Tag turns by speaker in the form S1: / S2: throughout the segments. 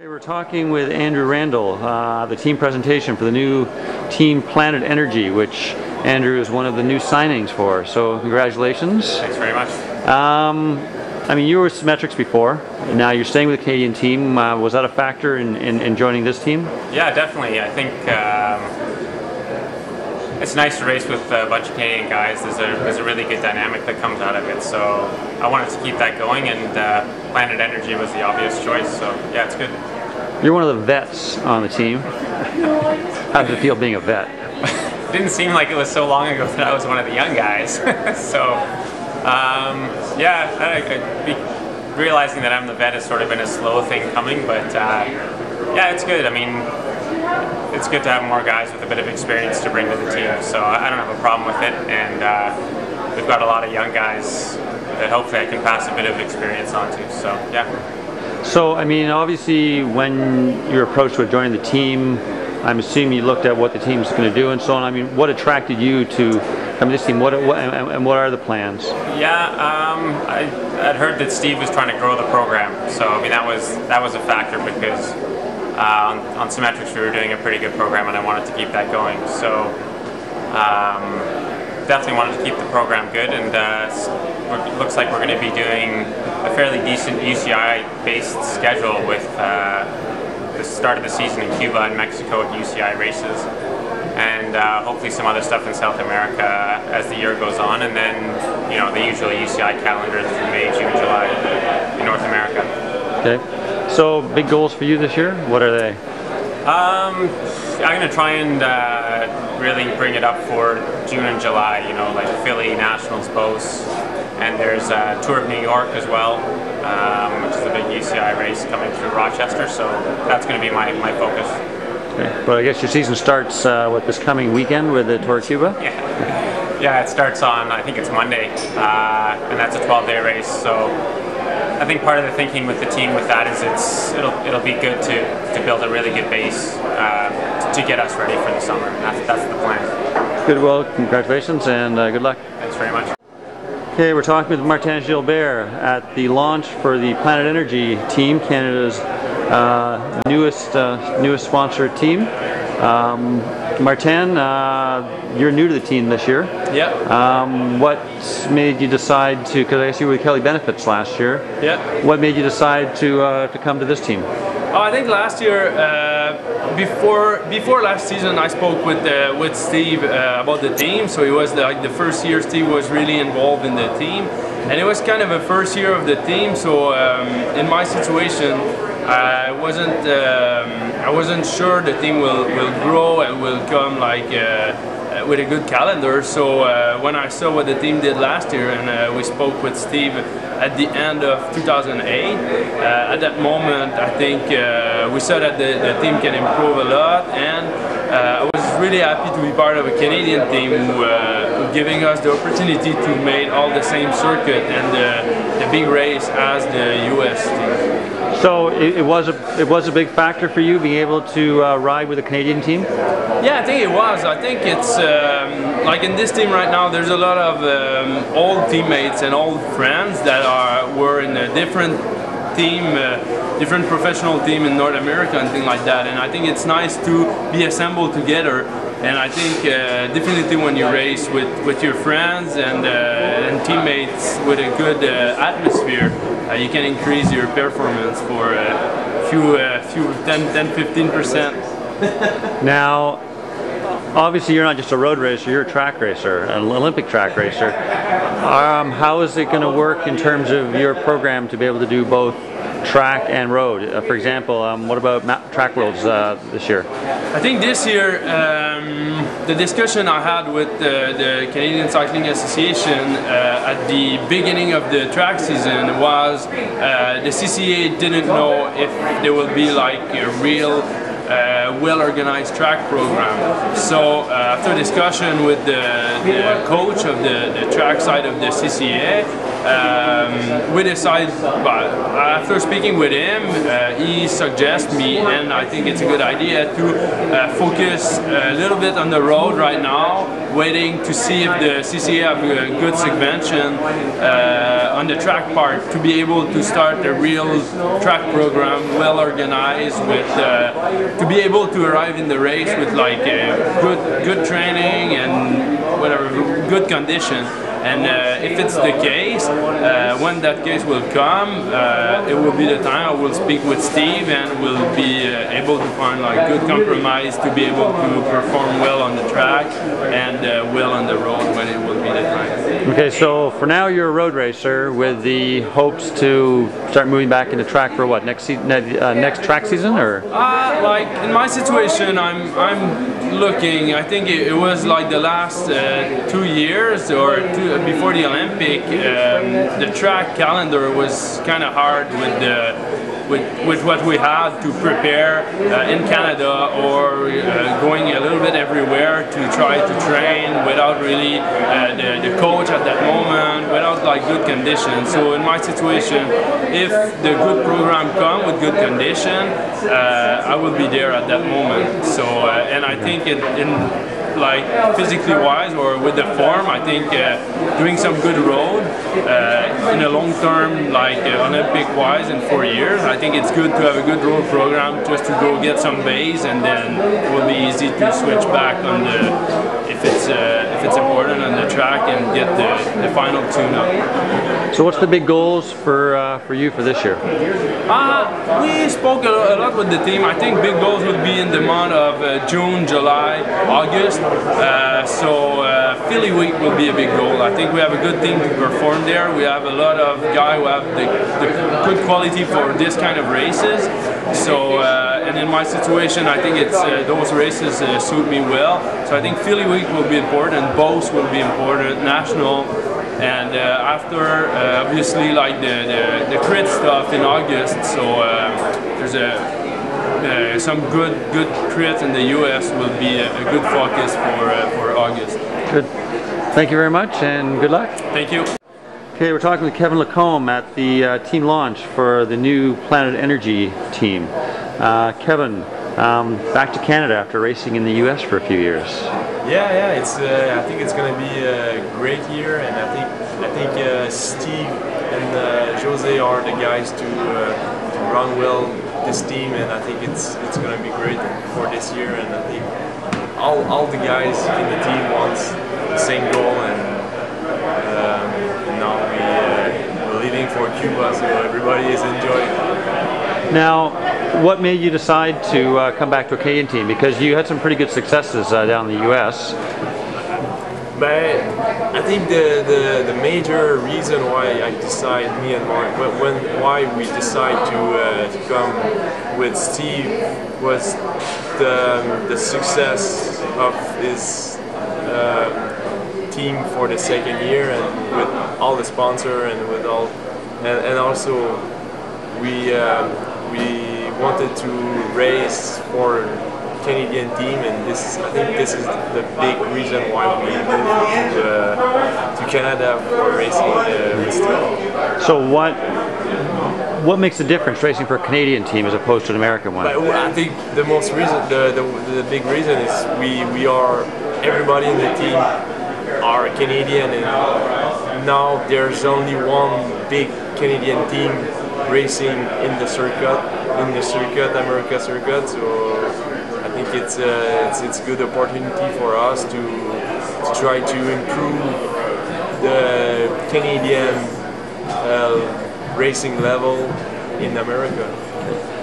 S1: Okay, we're talking with Andrew Randell, the team presentation for the new team Planet Energy, which Andrew is one of the new signings for. So congratulations.
S2: Thanks very much.
S1: I mean, you were with Symmetrics before. Now you're staying with the Canadian team. Was that a factor in joining this team?
S2: Yeah, definitely. I think it's nice to race with a bunch of Canadian guys. There's a really good dynamic that comes out of it. So I wanted to keep that going, and Planet Energy was the obvious choice. So yeah, it's good.
S1: You're one of the vets on the team. How did it feel being a vet?
S2: It didn't seem like it was so long ago that I was one of the young guys. So yeah, realizing that I'm the vet has sort of been a slow thing coming, but yeah, it's good. I mean, it's good to have more guys with a bit of experience to bring to the team. So I don't have a problem with it, and we've got a lot of young guys that hopefully I can pass a bit of experience on to. So yeah.
S1: So, I mean, obviously when you're approached with joining the team, I'm assuming you looked at what the team's going to do and so on. I mean, what attracted you to come to this team? What are the plans?
S2: Yeah, I'd heard that Steve was trying to grow the program. So, I mean, that was a factor because on Symmetrics we were doing a pretty good program and I wanted to keep that going. So, definitely wanted to keep the program good, and it looks like we're going to be doing a fairly decent UCI-based schedule with the start of the season in Cuba and Mexico at UCI races, and hopefully some other stuff in South America as the year goes on, and then the usual UCI calendar through May, June, July in North America. Okay. So big goals for you this year? What are they? I'm going to try and really bring it up for June and July, like Philly, Nationals, Beauce, and there's a Tour of New York as well, which is a big UCI race coming through Rochester, so that's going to be my focus.
S1: Okay. But I guess your season starts this coming weekend with the Tour of Cuba?
S2: Yeah, it starts on, I think it's Monday, and that's a 12-day race, so I think part of the thinking with the team with that is it'll be good to build a really good base to get us ready for the summer. That's the plan.
S1: Good. Well, congratulations and good luck.
S2: Thanks very much. Okay,
S1: we're talking with Martin Gilbert at the launch for the Planet Energy team, Canada's newest sponsored team. Martin, you're new to the team this year.
S3: Yeah.
S1: What made you decide to, because I guess you were with Kelly Benefits last year.
S3: Yeah.
S1: What made you decide to come to this team?
S3: Oh, I think last year, before last season, I spoke with Steve about the team. So it was like the first year Steve was really involved in the team, and it was kind of a first year of the team. So in my situation, I wasn't sure the team will grow and will come like with a good calendar. So when I saw what the team did last year, and we spoke with Steve at the end of 2008, at that moment I think we saw that the team can improve a lot, and I was really happy to be part of a Canadian team who giving us the opportunity to make all the same circuit and the big race as the US team.
S1: So it was a big factor for you being able to ride with a Canadian team?
S3: Yeah, I think it was. I think it's like in this team right now, there's a lot of old teammates and old friends that were in a different team, different professional team in North America and things like that. And I think it's nice to be assembled together. And I think definitely when you race with your friends and teammates with a good atmosphere, you can increase your performance for a few 10-15%.
S1: Now, obviously you're not just a road racer, you're a track racer, an Olympic track racer. How is it going to work in terms of your program to be able to do both track and road? For example, what about track worlds this year?
S3: I think this year the discussion I had with the Canadian Cycling Association at the beginning of the track season was the CCA didn't know if there will be like a real well-organized track program. So after discussion with the coach of the track side of the CCA, we decided, after speaking with him, he suggests me, and I think it's a good idea to focus a little bit on the road right now, waiting to see if the CCA have a good subvention on the track part, to be able to start a real track program, well organized, with to be able to arrive in the race with like good training and whatever, good condition. And if it's the case, when that case will come, it will be the time I will speak with Steve, and we'll be able to find like good compromise to be able to perform well on the track and well on the road when it will be the time.
S1: Okay, so for now you're a road racer with the hopes to start moving back into track for what, next track season, or?
S3: Like in my situation, I'm looking. I think it was like the last 2 years or before the Olympic, the track calendar was kind of hard with what we had to prepare in Canada, or going a little bit everywhere to try to train without really the coach at that moment, without like good conditions. So in my situation, if the good program come with good condition, I will be there at that moment. So and I think like physically wise or with the form, I think doing some good road in a long term, like Olympic wise in 4 years, I think it's good to have a good road program just to go get some base, and then it will be easy to switch back on the if it's important on the track and get the final tune up.
S1: So what's the big goals for you for this year?
S3: We spoke a lot with the team. I think big goals would be in the month of June, July, August. Philly week will be a big goal. I think we have a good team to perform there. We have a lot of guys who have the good quality for this kind of races. So, and in my situation, I think it's those races suit me well. So I think Philly week will be important. Both will be important. National. And after, obviously, like the crit stuff in August. So there's some good crit in the US will be a good focus for August.
S1: Good. Thank you very much, and good luck.
S2: Thank you.
S1: Okay, we're talking with Keven Lacombe at the team launch for the new Planet Energy team. Keven, back to Canada after racing in the US for a few years.
S4: Yeah. It's I think it's going to be a great year, and I think Steve and Jose are the guys to run well this team, and I think it's going to be great for this year. And I think all the guys in the team want the same goal, and now we're leaving for Cuba, so everybody is enjoying.
S1: Now, what made you decide to come back to a Canadian team? Because you had some pretty good successes down in the U.S.
S4: But I think the major reason why I decide, me and Mark, why we decide to come with Steve was the success of his team for the second year, and with all the sponsor and with all, and also we wanted to race for Canadian team, and I think this is the big reason why we moved to Canada for racing with Steve.
S1: So what makes the difference racing for a Canadian team as opposed to an American one?
S4: But I think the big reason is we are, everybody in the team are Canadian, and now there's only one big Canadian team racing in the America circuit. So I think it's a good opportunity for us to try to improve the Canadian racing level in America.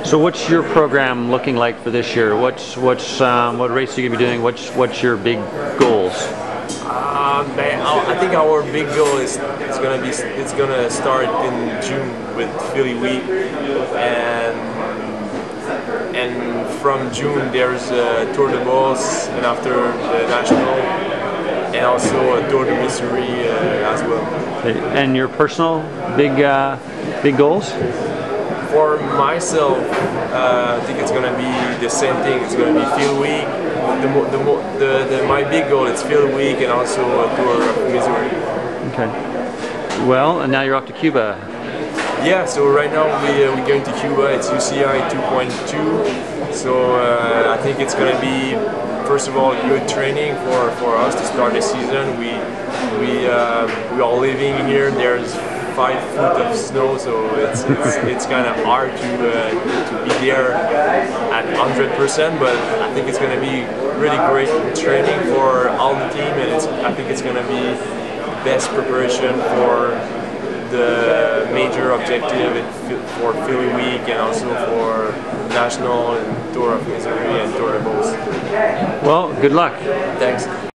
S1: So what's your program looking like for this year? What race are you going to be doing? What's your big goals?
S4: I think our big goal is it's gonna start in June with Philly week, and from June there's a Tour de Beauce, and after the national, and also a Tour de Missouri as well.
S1: And your personal big goals?
S4: For myself, I think it's gonna be the same thing. It's gonna be Philly week. My big goal is Philly week and also a Tour of Missouri.
S1: Okay. Well, and now you're off to Cuba.
S4: Yeah, so right now we're going to Cuba. It's UCI 2.2. So I think it's going to be, first of all, good training for us to start the season. We are living here. There's 5 feet of snow, so it's kind of hard to be there at 100%. But I think it's going to be really great training for all the team, and I think it's going to be best preparation for the major objective for Philly Week, and also for National and Tour of Missouri and Tour de Beauce.
S1: Well, good luck.
S4: Thanks.